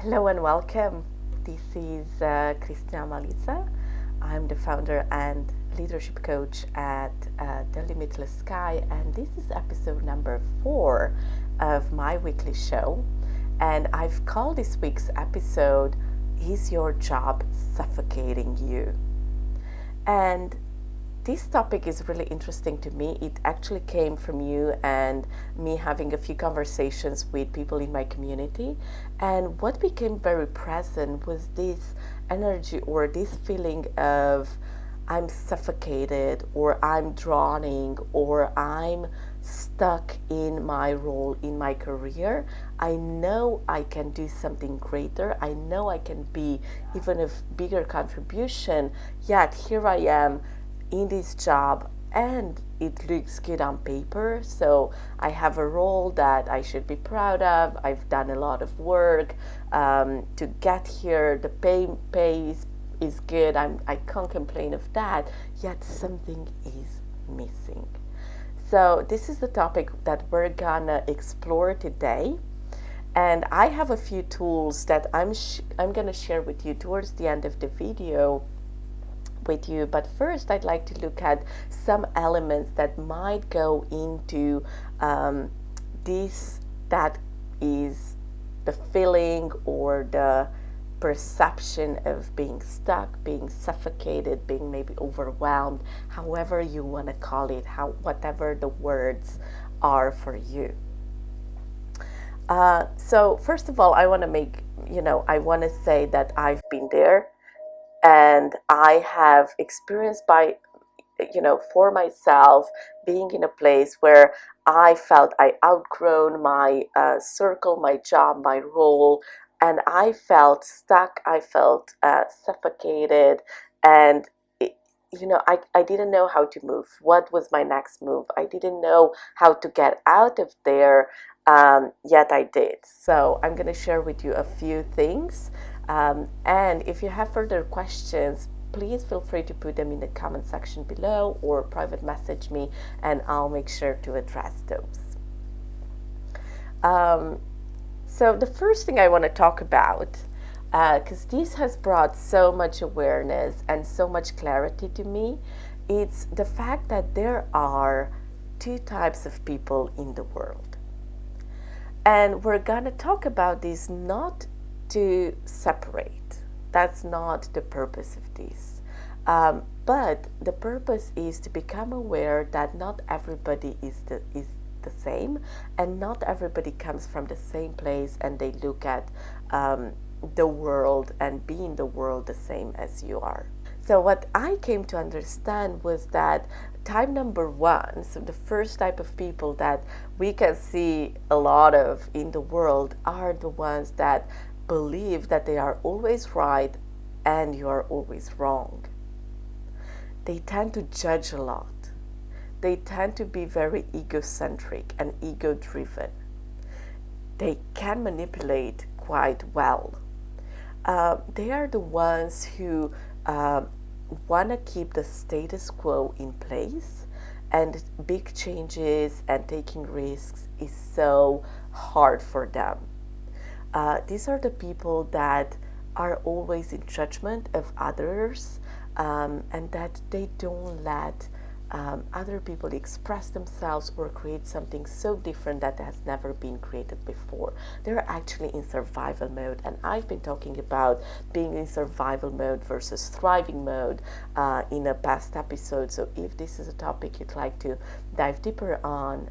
Hello and welcome. This is Cristina Malita. I'm the founder and leadership coach at The Limitless Sky, and this is episode number 4 of my weekly show. And I've called this week's episode, Is Your Job Suffocating You? And this topic is really interesting to me. It actually came from you and me having a few conversations with people in my community. And what became very present was this energy or this feeling of I'm suffocated, or I'm drowning, or I'm stuck in my role in my career. I know I can do something greater. I know I can be even a bigger contribution. Yet here I am in this job and it looks good on paper, so I have a role that I should be proud of. I've done a lot of work to get here. The pay is good. I can't complain of that, yet something is missing. So this is the topic that we're gonna explore today, and I have a few tools that I'm gonna share with you towards the end of the video with you. But first I'd like to look at some elements that might go into this, that is the feeling or the perception of being stuck, being suffocated, being maybe overwhelmed, however you want to call it, whatever the words are for you. So first of all, I want to say that I've been there, and I have experienced for myself, being in a place where I felt I outgrown my circle, my job, my role, and I felt stuck. I felt suffocated, and I didn't know how to move. What was my next move? I didn't know how to get out of there, yet I did. So I'm going to share with you a few things. And if you have further questions, please feel free to put them in the comment section below or private message me, and I'll make sure to address those. So the first thing I want to talk about, because this has brought so much awareness and so much clarity to me, it's the fact that there are two types of people in the world. And we're going to talk about this not to separate. That's not the purpose of this. But the purpose is to become aware that not everybody is the same, and not everybody comes from the same place, and they look at the world and be in the world the same as you are. So what I came to understand was that type number 1, so the first type of people that we can see a lot of in the world, are the ones that believe that they are always right and you are always wrong. They tend to judge a lot. They tend to be very egocentric and ego-driven. They can manipulate quite well. They are the ones who want to keep the status quo in place, and big changes and taking risks is so hard for them. These are the people that are always in judgment of others, and that they don't let other people express themselves or create something so different that has never been created before. They're actually in survival mode, and I've been talking about being in survival mode versus thriving mode in a past episode. So if this is a topic you'd like to dive deeper on,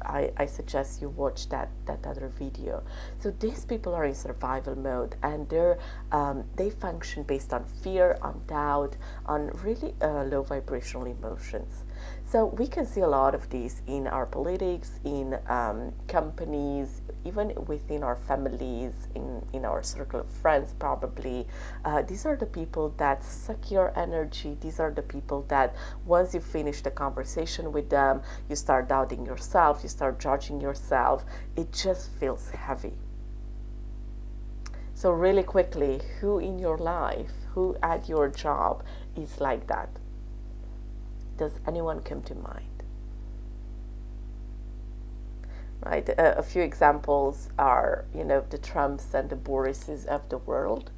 I suggest you watch that other video. So these people are in survival mode, and they function based on fear, on doubt, on really low vibrational emotions. So we can see a lot of these in our politics, in companies, even within our families, in our circle of friends probably. These are the people that suck your energy. These are the people that once you finish the conversation with them, you start doubting yourself, you start judging yourself. It just feels heavy. So really quickly, who in your life, who at your job is like that? Does anyone come to mind? right? A few examples are, the Trumps and the Borises of the world.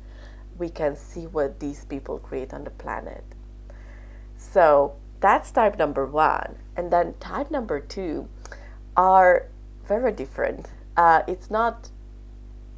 We can see what these people create on the planet. So that's type number one. And then type number two are very different. It's not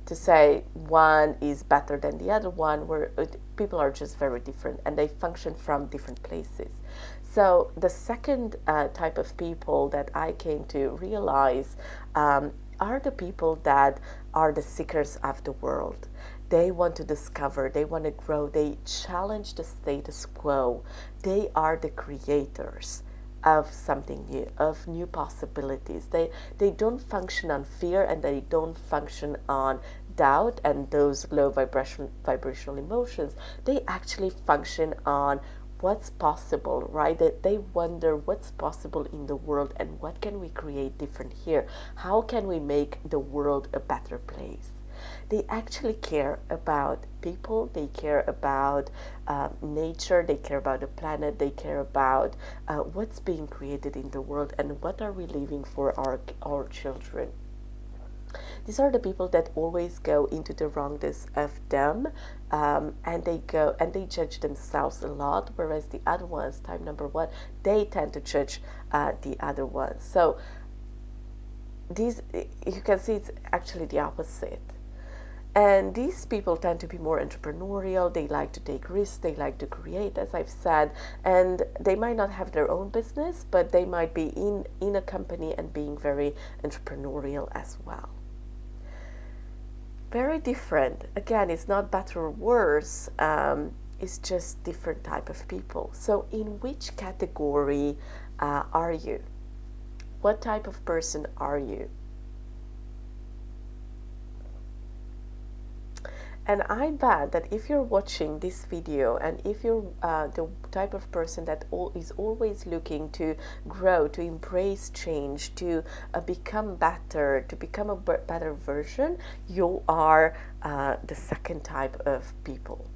to say one is better than the other one, where people are just very different and they function from different places. So the second type of people that I came to realize are the people that are the seekers of the world. They want to discover, they want to grow, they challenge the status quo. They are the creators of something new, of new possibilities. They don't function on fear, and they don't function on doubt and those low vibrational emotions. They actually function on what's possible, right? That they wonder what's possible in the world and what can we create different here? How can we make the world a better place? They actually care about people, they care about nature, they care about the planet, they care about what's being created in the world and what are we leaving for our children. These are the people that always go into the wrongness of them, and they go and they judge themselves a lot, whereas the other ones, type number one, they tend to judge the other ones. So these, you can see it's actually the opposite. And these people tend to be more entrepreneurial. They like to take risks. They like to create, as I've said. And they might not have their own business, but they might be in a company and being very entrepreneurial as well. Very different. Again, it's not better or worse. It's just different type of people. So in which category are you? What type of person are you? And I bet that if you're watching this video and if you're the type of person that is always looking to grow, to embrace change, to become better, to become a better version, you are the second type of people.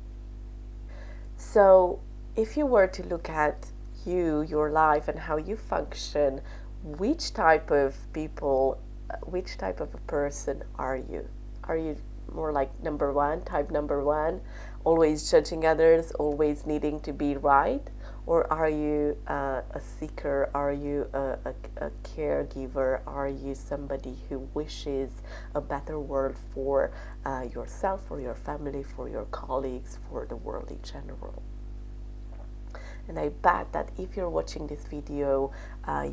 So if you were to look at you, your life, and how you function, which type of people, which type of a person are you? Are you more like number one, type number one, always judging others, always needing to be right? Or are you a seeker? Are you a caregiver? Are you somebody who wishes a better world for yourself, for your family, for your colleagues, for the world in general? And I bet that if you're watching this video,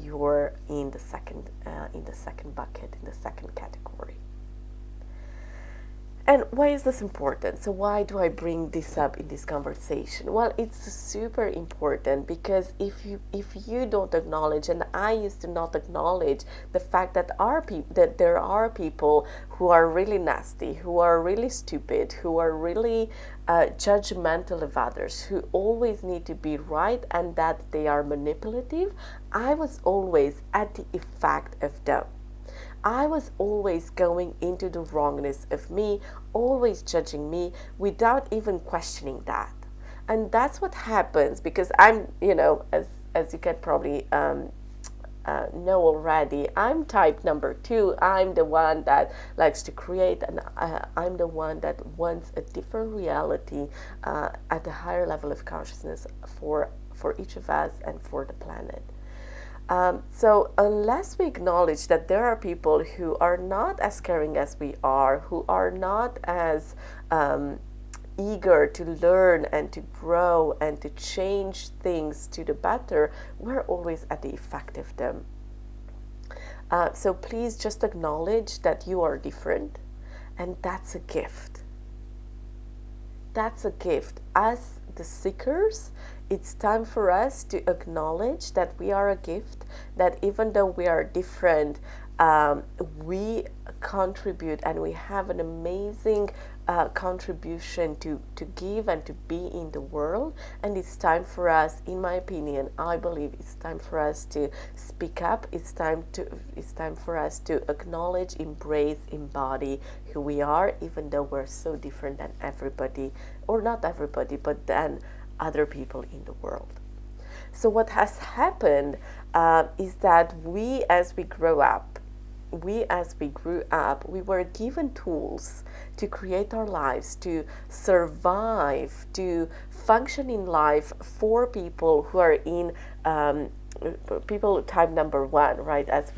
you're in the second bucket, in the second category. And why is this important? So why do I bring this up in this conversation? Well, it's super important because if you don't acknowledge, and I used to not acknowledge the fact that there are people who are really nasty, who are really stupid, who are really judgmental of others, who always need to be right, and that they are manipulative. I was always at the effect of them. I was always going into the wrongness of me, always judging me without even questioning that. And that's what happens because I'm, as you can probably know already, I'm type number two. I'm the one that likes to create, and I'm the one that wants a different reality at a higher level of consciousness for each of us and for the planet. So unless we acknowledge that there are people who are not as caring as we are, who are not as eager to learn and to grow and to change things to the better, we're always at the effect of them. So please just acknowledge that you are different, and that's a gift. That's a gift. As the seekers, it's time for us to acknowledge that we are a gift, that even though we are different, we contribute and we have an amazing contribution to give and to be in the world. And it's time for us, in my opinion, I believe it's time for us to speak up. It's time for us to acknowledge, embrace, embody who we are, even though we're so different than everybody, or not everybody, but than other people in the world. So what has happened is that we, as we grow up, we, as we grew up, we were given tools to create our lives, to survive, to function in life for people who are in people type number one, right, as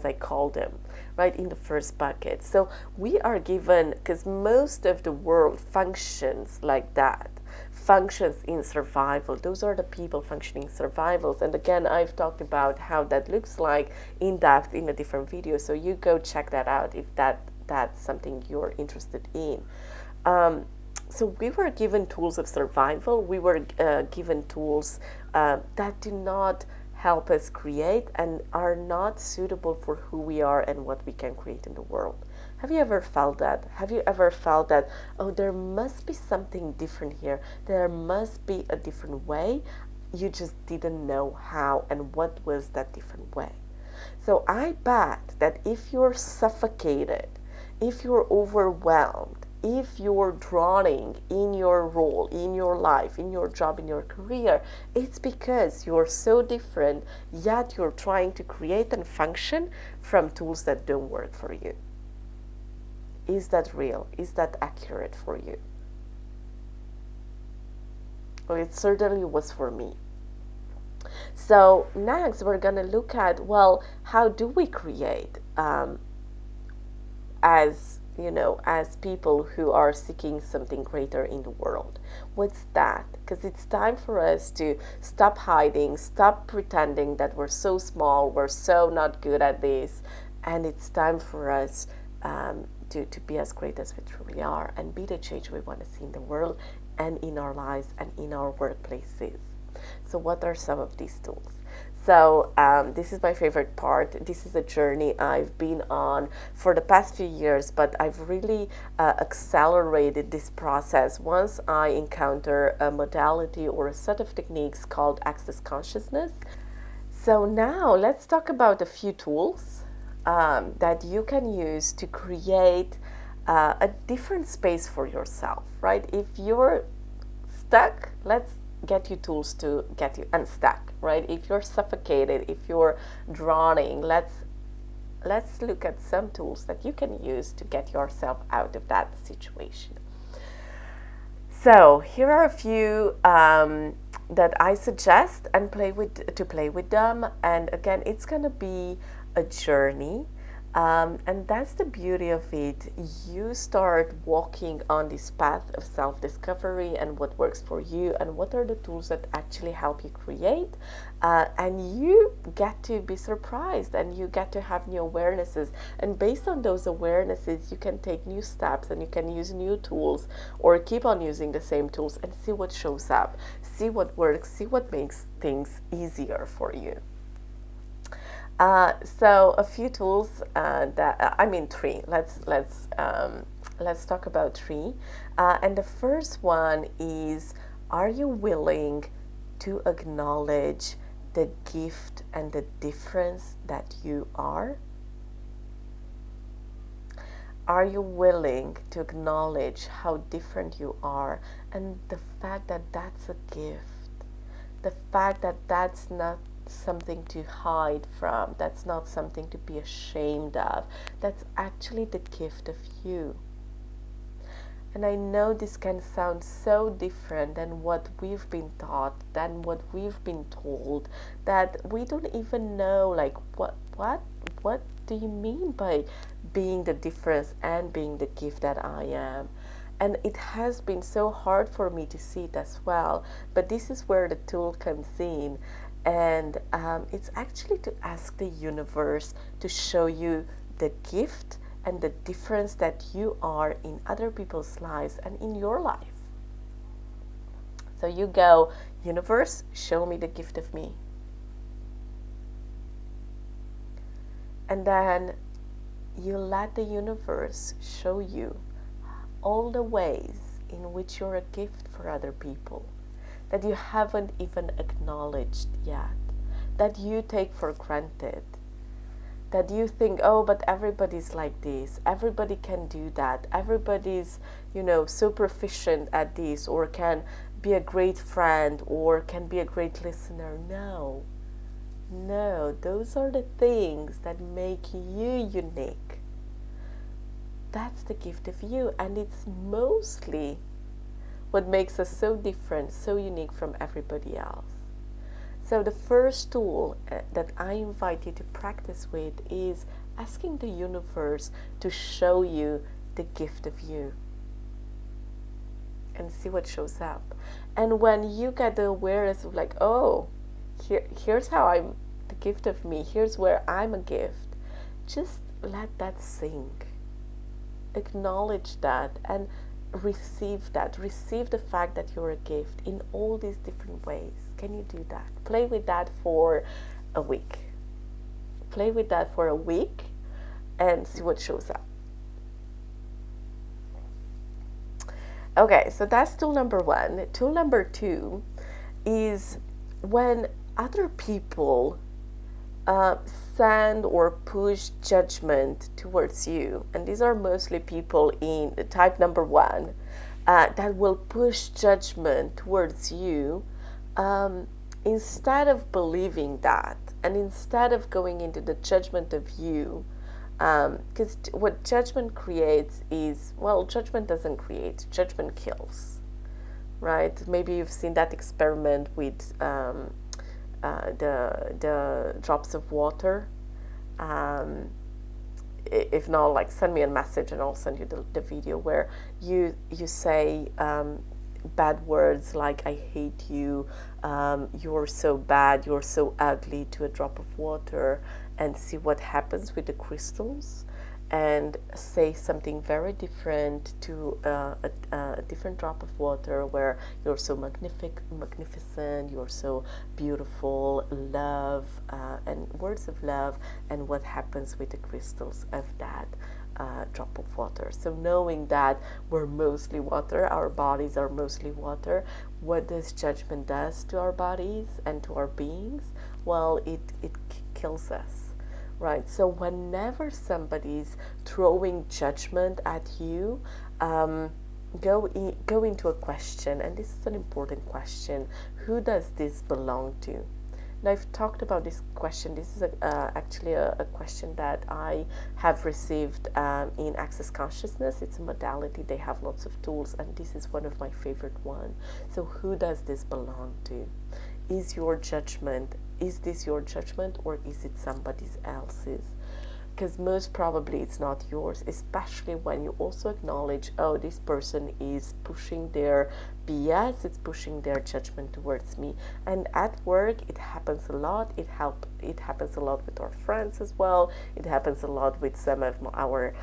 I call them, right, in the first bucket. So we are given, because most of the world functions like that, functions in survival. Those are the people functioning survivals. And again, I've talked about how that looks like in depth in a different video, so you go check that out if that's something you're interested in. So we were given tools of survival. We were given tools that do not help us create and are not suitable for who we are and what we can create in the world. Have you ever felt that? Have you ever felt that, oh, there must be something different here. There must be a different way. You just didn't know how and what was that different way. So I bet that if you're suffocated, if you're overwhelmed, if you're drowning in your role, in your life, in your job, in your career, it's because you're so different, yet you're trying to create and function from tools that don't work for you. Is that real? Is that accurate for you? Well, it certainly was for me. So next we're going to look at, well, how do we create as as people who are seeking something greater in the world? What's that? Because it's time for us to stop hiding, stop pretending that we're so small, we're so not good at this, and it's time for us to be as great as we truly are and be the change we want to see in the world and in our lives and in our workplaces. So what are some of these tools? So this is my favorite part. This is a journey I've been on for the past few years, but I've really accelerated this process once I encounter a modality or a set of techniques called Access Consciousness. So now let's talk about a few tools that you can use to create a different space for yourself, right? If you're stuck, let's get you tools to get you unstuck, right? If you're suffocated, if you're drowning, let's look at some tools that you can use to get yourself out of that situation. So here are a few that I suggest and play with them. And again, it's going to be a journey. And that's the beauty of it. You start walking on this path of self-discovery and what works for you and what are the tools that actually help you create. And you get to be surprised and you get to have new awarenesses. And based on those awarenesses, you can take new steps and you can use new tools or keep on using the same tools and see what shows up, see what works, see what makes things easier for you. So a few tools three. Let's talk about three. And the first one is: are you willing to acknowledge the gift and the difference that you are? Are you willing to acknowledge how different you are and the fact that that's a gift? The fact that that's not something to hide from, that's not something to be ashamed of, that's actually the gift of you. And I know this can sound so different than what we've been taught, than what we've been told, that we don't even know, like, what do you mean by being the difference and being the gift that I am? And it has been so hard for me to see it as well, but this is where the tool comes in. And it's actually to ask the universe to show you the gift and the difference that you are in other people's lives and in your life. So you go, universe, show me the gift of me. And then you let the universe show you all the ways in which you're a gift for other people that you haven't even acknowledged yet, that you take for granted, that you think, oh, but everybody's like this, everybody can do that, everybody's, so proficient at this, or can be a great friend, or can be a great listener. No, No, those are the things that make you unique. That's the gift of you, and it's mostly what makes us so different, so unique from everybody else. So the first tool that I invite you to practice with is asking the universe to show you the gift of you and see what shows up. And when you get the awareness of like, oh, here's how I'm the gift of me, here's where I'm a gift, just let that sink. Acknowledge that and receive that. Receive the fact that you're a gift in all these different ways. Can you do that? Play with that for a week. Play with that for a week and see what shows up. Okay, so that's tool number one. Tool number two is when other people send or push judgment towards you, and these are mostly people in type number one that will push judgment towards you, instead of believing that and instead of going into the judgment of you, because what judgment creates is, well, judgment doesn't create, judgment kills, right? Maybe you've seen that experiment with the drops of water. If not, like, send me a message and I'll send you the video where you say bad words like I hate you, you're so bad, you're so ugly to a drop of water, and see what happens with the crystals, and say something very different to a different drop of water where you're so magnificent, you're so beautiful, love, and words of love, and what happens with the crystals of that drop of water. So knowing that we're mostly water, our bodies are mostly water, what does judgment does to our bodies and to our beings? Well, it kills us. Right, so whenever somebody's throwing judgment at you, go into a question, and this is an important question. Who does this belong to? Now, I've talked about this question. This is actually a question that I have received in Access Consciousness. It's a modality. They have lots of tools, and this is one of my favorite ones. So who does this belong to? Is this your judgment, or is it somebody else's? Because most probably it's not yours, especially when you also acknowledge, oh, this person is pushing their BS, it's pushing their judgment towards me. And at work, it happens a lot. It happens a lot with our friends as well. It happens a lot with some of our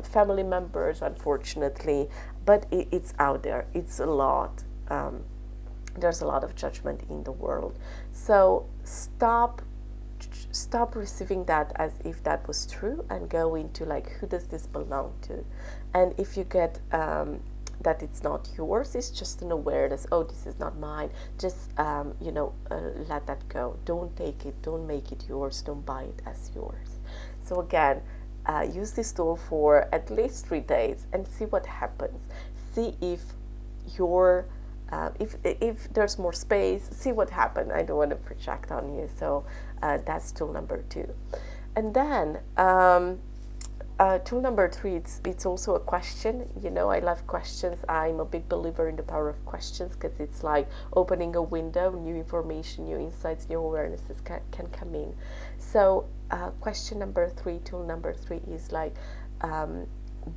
family members, unfortunately. But it's out there. It's a lot. There's a lot of judgment in the world. So stop receiving that as if that was true, and go into like, who does this belong to? And if you get that it's not yours, it's just an awareness, oh, this is not mine, just let that go. Don't take it, don't make it yours, don't buy it as yours. So again, use this tool for at least 3 days and see what happens. See if your if there's more space, see what happened. I don't want to project on you. So that's tool number 2. And then tool number 3, it's also a question. I love questions. I'm a big believer in the power of questions, because it's like opening a window, new information, new insights, new awarenesses can come in. So question number 3, tool number 3 is like,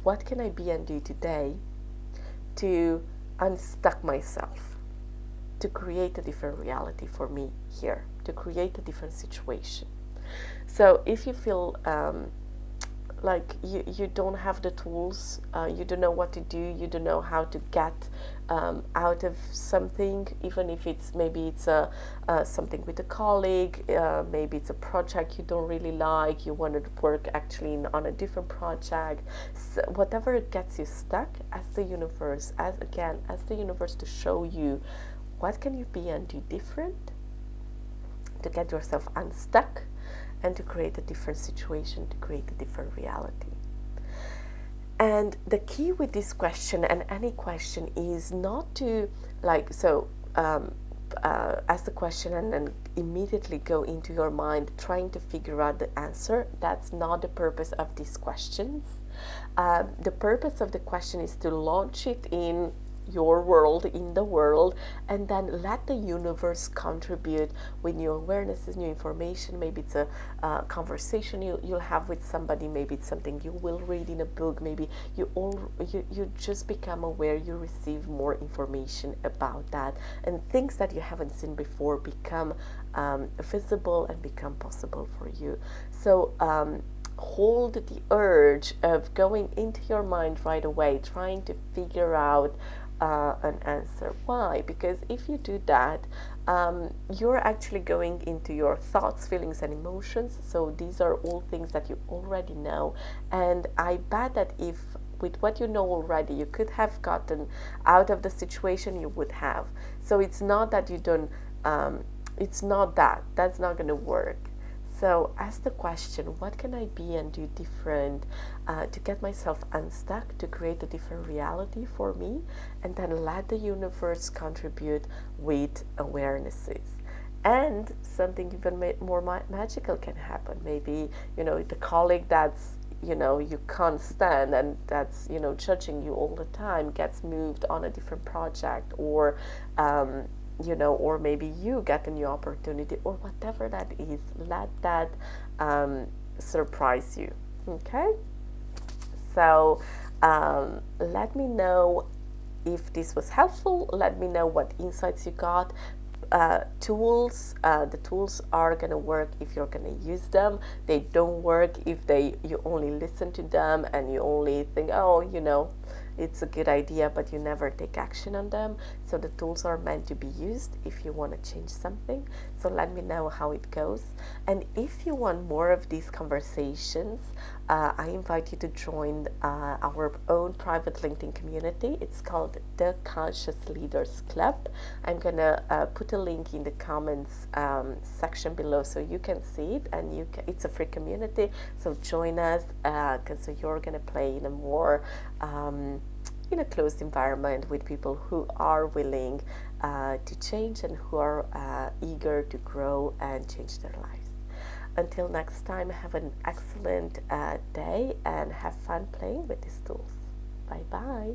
what can I be and do today to unstuck myself, to create a different reality for me here, to create a different situation. So if you feel like you don't have the tools, you don't know what to do, you don't know how to get out of something, even if maybe it's something with a colleague, maybe it's a project you don't really like, you want to work actually on a different project, so whatever it gets you stuck, ask the universe, as the universe to show you what can you be and do different to get yourself unstuck, and to create a different situation, to create a different reality. And the key with this question, and any question, is not to ask the question and then immediately go into your mind trying to figure out the answer. That's not the purpose of these questions. The purpose of the question is to launch it in your world, in the world, and then let the universe contribute with new awarenesses, new information. Maybe it's a conversation you'll have with somebody, maybe it's something you will read in a book, maybe you just become aware, you receive more information about that, and things that you haven't seen before become visible and become possible for you. So hold the urge of going into your mind right away, trying to figure out an answer. Why? Because if you do that, you're actually going into your thoughts, feelings, and emotions. So these are all things that you already know. And I bet that if with what you know already, you could have gotten out of the situation, you would have. So it's not that you don't, it's not that. That's not going to work. So ask the question, what can I be and do different to get myself unstuck, to create a different reality for me, and then let the universe contribute with awarenesses. And something even more magical can happen. Maybe, the colleague that's, you can't stand and that's, judging you all the time gets moved on a different project, or or maybe you get a new opportunity, or whatever that is. Let that surprise you. Okay? So let me know if this was helpful. Let me know what insights you got. Tools, the tools are going to work if you're going to use them. They don't work if you only listen to them and you only think, oh, it's a good idea, but you never take action on them. So the tools are meant to be used if you want to change something. So let me know how it goes. And if you want more of these conversations, I invite you to join our own private LinkedIn community. It's called the Conscious Leaders Club. I'm going to put a link in the comments section below so you can see it, and it's a free community. So join us, because you're going to play in a more in a closed environment with people who are willing to change and who are eager to grow and change their lives. Until next time, have an excellent day and have fun playing with these tools. Bye bye.